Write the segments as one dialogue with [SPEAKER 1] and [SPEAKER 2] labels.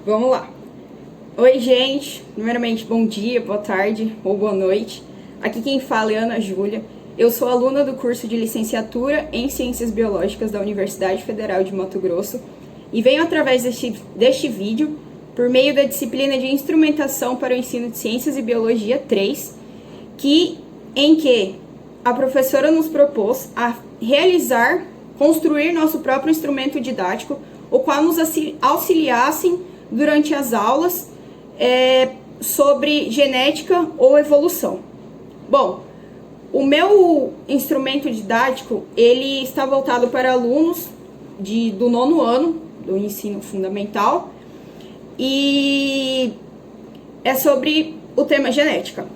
[SPEAKER 1] Vamos lá. Oi, gente. Primeiramente, bom dia, boa tarde ou boa noite. Aqui quem fala é Ana Júlia. Eu sou aluna do curso de licenciatura em Ciências Biológicas da Universidade Federal de Mato Grosso e venho através deste vídeo por meio da disciplina de Instrumentação para o Ensino de Ciências e Biologia 3, em que a professora nos propôs a construir nosso próprio instrumento didático, o qual nos auxiliassem durante as aulas sobre genética ou evolução. Bom, o meu instrumento didático, ele está voltado para alunos do 9º ano do ensino fundamental e é sobre o tema genética.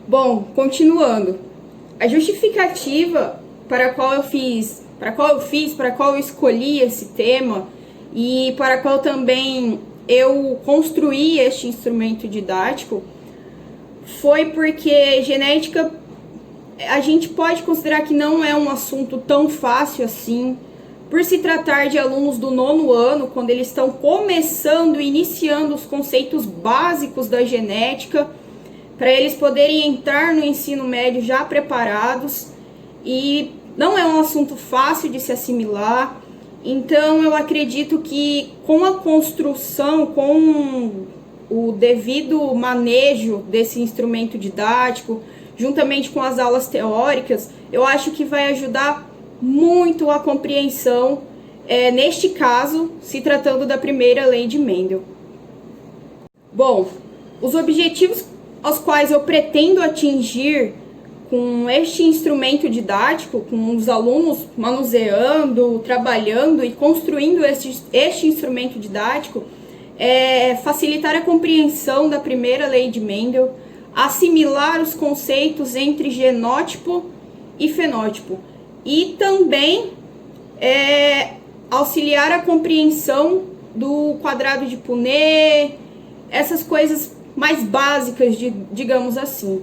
[SPEAKER 1] Bom, continuando, a justificativa para qual eu escolhi esse tema e para qual também eu construí este instrumento didático foi porque genética a gente pode considerar que não é um assunto tão fácil assim, por se tratar de alunos do 9º ano, quando eles estão começando, iniciando os conceitos básicos da genética, para eles poderem entrar no ensino médio já preparados, e não é um assunto fácil de se assimilar. Então eu acredito que com a construção, com o devido manejo desse instrumento didático, juntamente com as aulas teóricas, eu acho que vai ajudar muito a compreensão, neste caso, se tratando da primeira lei de Mendel. Bom, os objetivos aos quais eu pretendo atingir com este instrumento didático, com os alunos manuseando, trabalhando e construindo este instrumento didático, é facilitar a compreensão da primeira lei de Mendel, assimilar os conceitos entre genótipo e fenótipo e também auxiliar a compreensão do quadrado de Punnett, essas coisas mais básicas, digamos assim.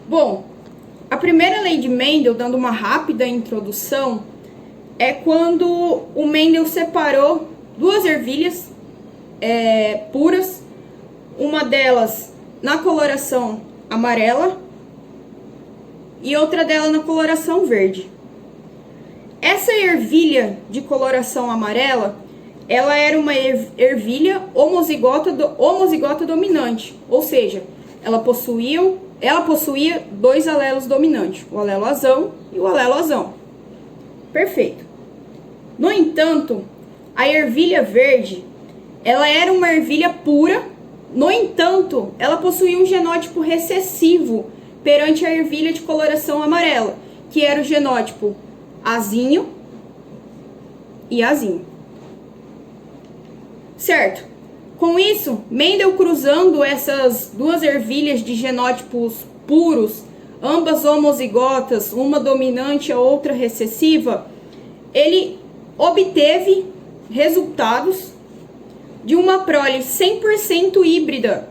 [SPEAKER 1] Bom, a primeira lei de Mendel, dando uma rápida introdução, é quando o Mendel separou duas ervilhas puras, uma delas na coloração amarela e outra dela na coloração verde. Essa ervilha de coloração amarela, ela era uma ervilha homozigota dominante, ou seja, ela possuía dois alelos dominantes, o alelo azão e o alelo azão. Perfeito. No entanto, a ervilha verde, ela era uma ervilha pura, no entanto, ela possuía um genótipo recessivo perante a ervilha de coloração amarela, que era o genótipo azinho e azinho. Certo? Com isso, Mendel, cruzando essas duas ervilhas de genótipos puros, ambas homozigotas, uma dominante e a outra recessiva, ele obteve resultados de uma prole 100% híbrida.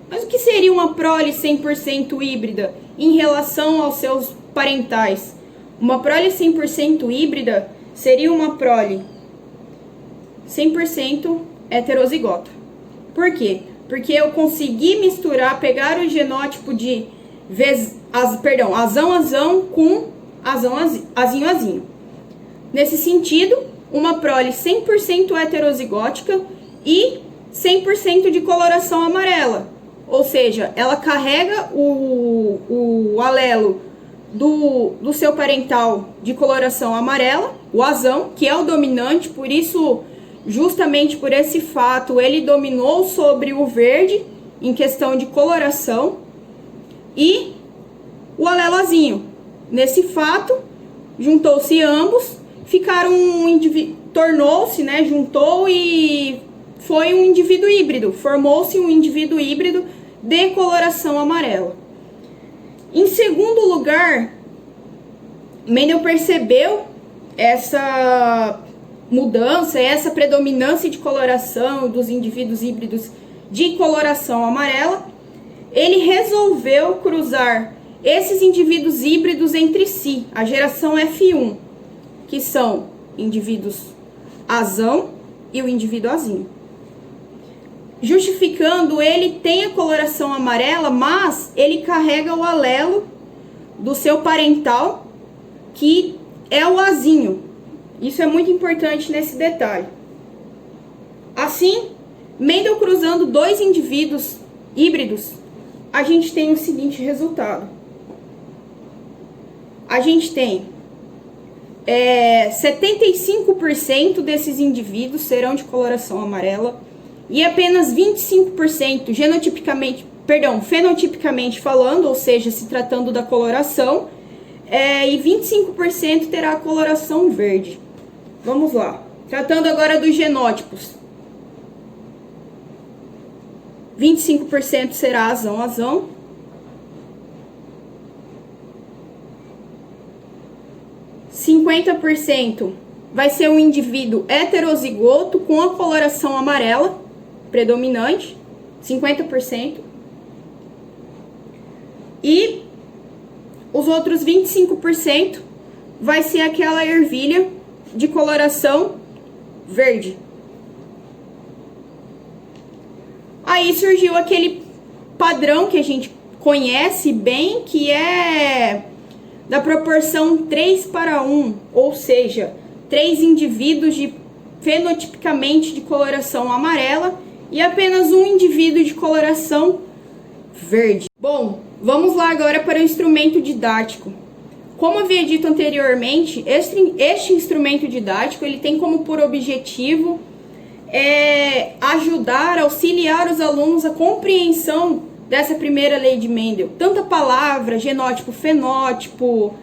[SPEAKER 1] Mas o que seria uma prole 100% híbrida em relação aos seus parentais? Uma prole 100% híbrida seria uma prole 100% heterozigota. Por quê? Porque eu consegui pegar o genótipo de azão-azão com azinho-azinho. Nesse sentido, uma prole 100% heterozigótica e 100% de coloração amarela. Ou seja, ela carrega o alelo do seu parental de coloração amarela, o azão, que é o dominante, por isso, justamente por esse fato, ele dominou sobre o verde em questão de coloração, e o alelo azinho. Nesse fato, juntou-se ambos, juntou e foi um indivíduo híbrido, formou-se um indivíduo híbrido de coloração amarela. Em segundo lugar, Mendel percebeu essa mudança, essa predominância de coloração dos indivíduos híbridos de coloração amarela. Ele resolveu cruzar esses indivíduos híbridos entre si, a geração F1, que são indivíduos azão e o indivíduo azinho. Justificando, ele tem a coloração amarela, mas ele carrega o alelo do seu parental, que é o azinho. Isso é muito importante nesse detalhe. Assim, Mendel cruzando dois indivíduos híbridos, a gente tem o seguinte resultado. A gente tem 75% desses indivíduos serão de coloração amarela e apenas 25% fenotipicamente falando, ou seja, se tratando da coloração, e 25% terá a coloração verde. Vamos lá. Tratando agora dos genótipos. 25% será azão. 50% vai ser um indivíduo heterozigoto com a coloração amarela predominante, 50%. E os outros 25% vai ser aquela ervilha de coloração verde. Aí surgiu aquele padrão que a gente conhece bem, que é da proporção 3:1, ou seja, 3 indivíduos fenotipicamente de coloração amarela e apenas um indivíduo de coloração verde. Bom, vamos lá agora para o instrumento didático. Como havia dito anteriormente, este instrumento didático ele tem como por objetivo ajudar, auxiliar os alunos a compreensão dessa primeira lei de Mendel. Tanta palavra, genótipo, fenótipo,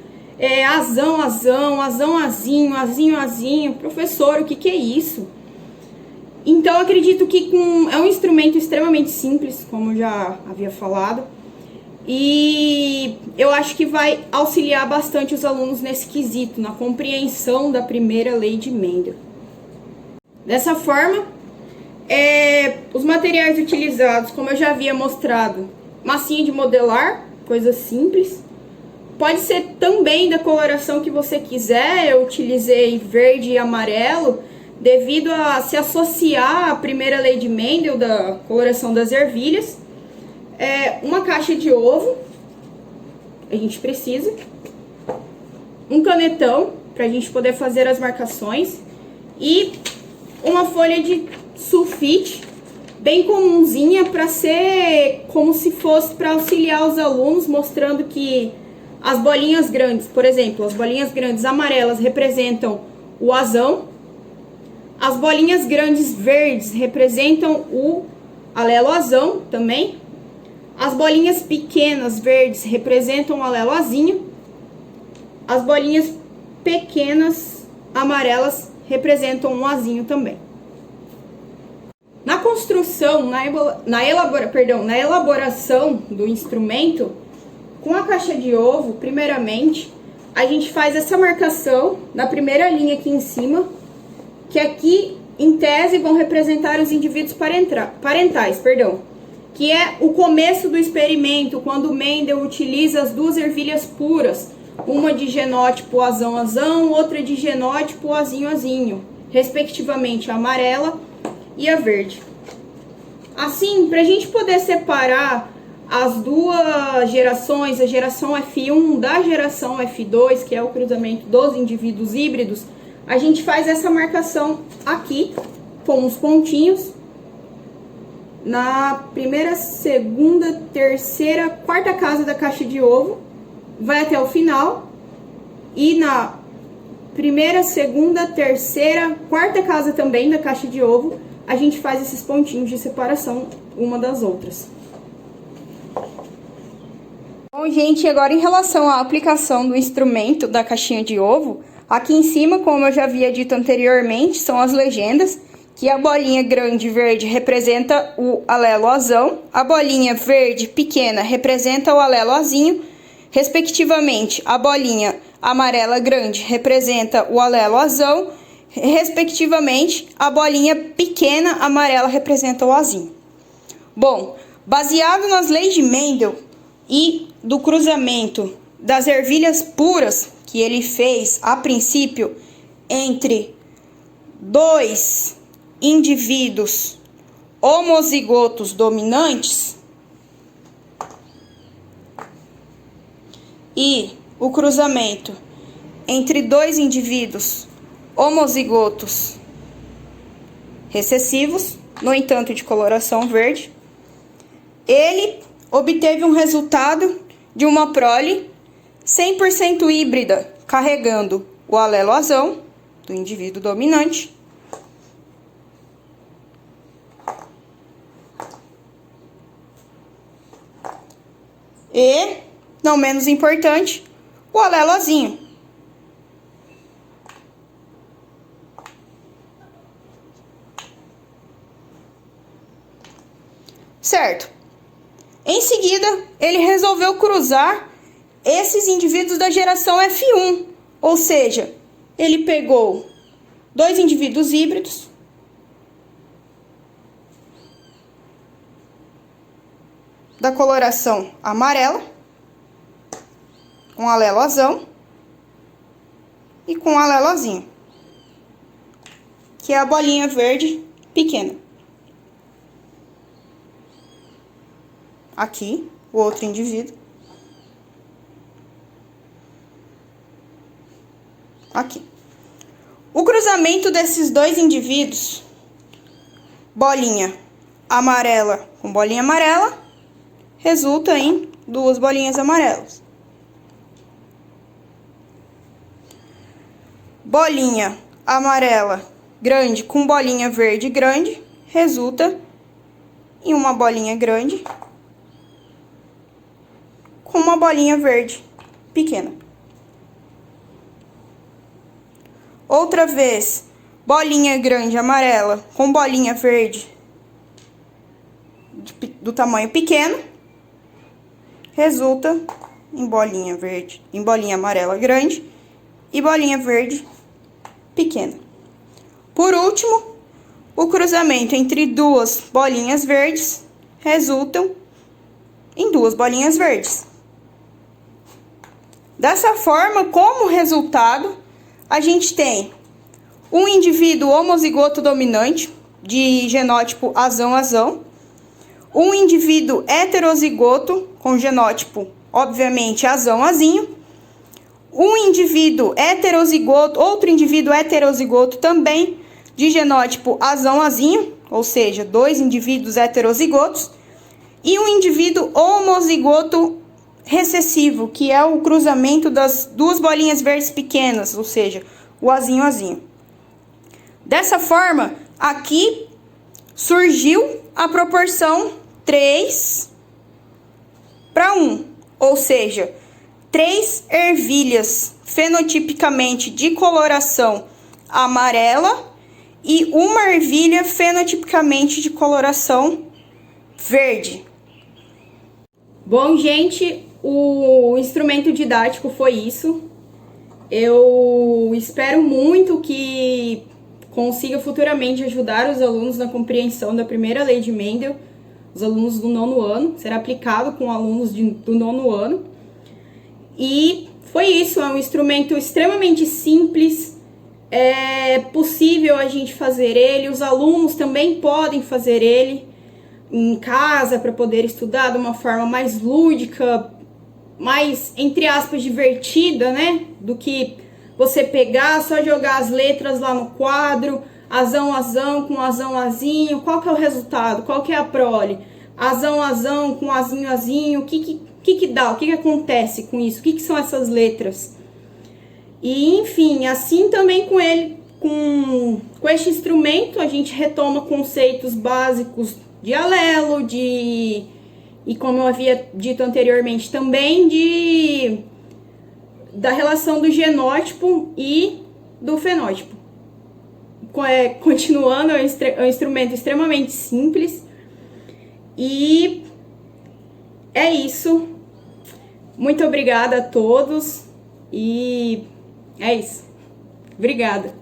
[SPEAKER 1] azão, azinho, azinho. Professor, o que é isso? Então, acredito que é um instrumento extremamente simples, como já havia falado. E eu acho que vai auxiliar bastante os alunos nesse quesito, na compreensão da primeira lei de Mendel. Dessa forma, os materiais utilizados, como eu já havia mostrado, massinha de modelar, coisa simples. Pode ser também da coloração que você quiser. Eu utilizei verde e amarelo devido a se associar à primeira lei de Mendel da coloração das ervilhas. Uma caixa de ovo, a gente precisa. Um canetão, para a gente poder fazer as marcações. E uma folha de sulfite, bem comumzinha, para ser como se fosse para auxiliar os alunos, mostrando que as bolinhas grandes, por exemplo, as bolinhas grandes amarelas representam o azão, as bolinhas grandes verdes representam o alelo azão também, as bolinhas pequenas verdes representam o alelo azinho, as bolinhas pequenas amarelas representam um azinho também. Na construção, na elaboração do instrumento, com a caixa de ovo, primeiramente, a gente faz essa marcação na primeira linha aqui em cima, que aqui, em tese, vão representar os indivíduos parentais, que é o começo do experimento, quando Mendel utiliza as duas ervilhas puras, uma de genótipo azão, outra de genótipo azinho, respectivamente a amarela e a verde. Assim, para a gente poder separar as duas gerações, a geração F1 da geração F2, que é o cruzamento dos indivíduos híbridos, a gente faz essa marcação aqui, com os pontinhos, na primeira, segunda, terceira, quarta casa da caixa de ovo, vai até o final, e na primeira, segunda, terceira, quarta casa também da caixa de ovo, a gente faz esses pontinhos de separação uma das outras. Bom, gente, agora em relação à aplicação do instrumento da caixinha de ovo, aqui em cima, como eu já havia dito anteriormente, são as legendas, que a bolinha grande verde representa o alelo azão, a bolinha verde pequena representa o alelo azinho, respectivamente, a bolinha amarela grande representa o alelo azão, respectivamente, a bolinha pequena amarela representa o azinho. Bom, baseado nas leis de Mendel e do cruzamento das ervilhas puras que ele fez a princípio entre 2 indivíduos homozigotos dominantes e o cruzamento entre dois indivíduos homozigotos recessivos, no entanto de coloração verde, ele obteve um resultado de uma prole 100% híbrida, carregando o alelo azão do indivíduo dominante e, não menos importante, o alelo azinho. Certo? Em seguida, ele resolveu cruzar esses indivíduos da geração F1, ou seja, ele pegou dois indivíduos híbridos da coloração amarela, com alelo azão e com alelo azinho, que é a bolinha verde pequena. Aqui, o outro indivíduo. Aqui. O cruzamento desses dois indivíduos, bolinha amarela com bolinha amarela, resulta em duas bolinhas amarelas. Bolinha amarela grande com bolinha verde grande, resulta em uma bolinha grande com uma bolinha verde pequena. Outra vez, bolinha grande amarela com bolinha verde do tamanho pequeno, resulta em bolinha verde, em bolinha amarela grande e bolinha verde pequena. Por último, o cruzamento entre duas bolinhas verdes resultam em duas bolinhas verdes. Dessa forma, como resultado, a gente tem um indivíduo homozigoto dominante de genótipo azão-azão, um indivíduo heterozigoto com genótipo, obviamente, azão-azinho, um indivíduo heterozigoto, outro indivíduo heterozigoto também de genótipo azão-azinho, ou seja, dois indivíduos heterozigotos, e um indivíduo homozigoto recessivo, que é o cruzamento das duas bolinhas verdes pequenas, ou seja, o azinho-azinho. Dessa forma, aqui surgiu a proporção 3:1, ou seja, 3 ervilhas fenotipicamente de coloração amarela e uma ervilha fenotipicamente de coloração verde. Bom, gente, o instrumento didático foi isso. Eu espero muito que consiga futuramente ajudar os alunos na compreensão da primeira lei de Mendel, os alunos do 9º ano, será aplicado com alunos do 9º ano. E foi isso, é um instrumento extremamente simples, é possível a gente fazer ele, os alunos também podem fazer ele em casa para poder estudar de uma forma mais lúdica, mais, entre aspas, divertida, né? Do que você pegar, só jogar as letras lá no quadro, azão-azão com azão-azinho, qual que é o resultado? Qual que é a prole? Azão-azão com azinho-azinho, o que dá? O que acontece com isso? O que são essas letras? E, enfim, assim também com ele, com este instrumento, a gente retoma conceitos básicos de alelo, e como eu havia dito anteriormente também, da relação do genótipo e do fenótipo. Continuando, é um instrumento extremamente simples. E é isso. Muito obrigada a todos. E é isso. Obrigada.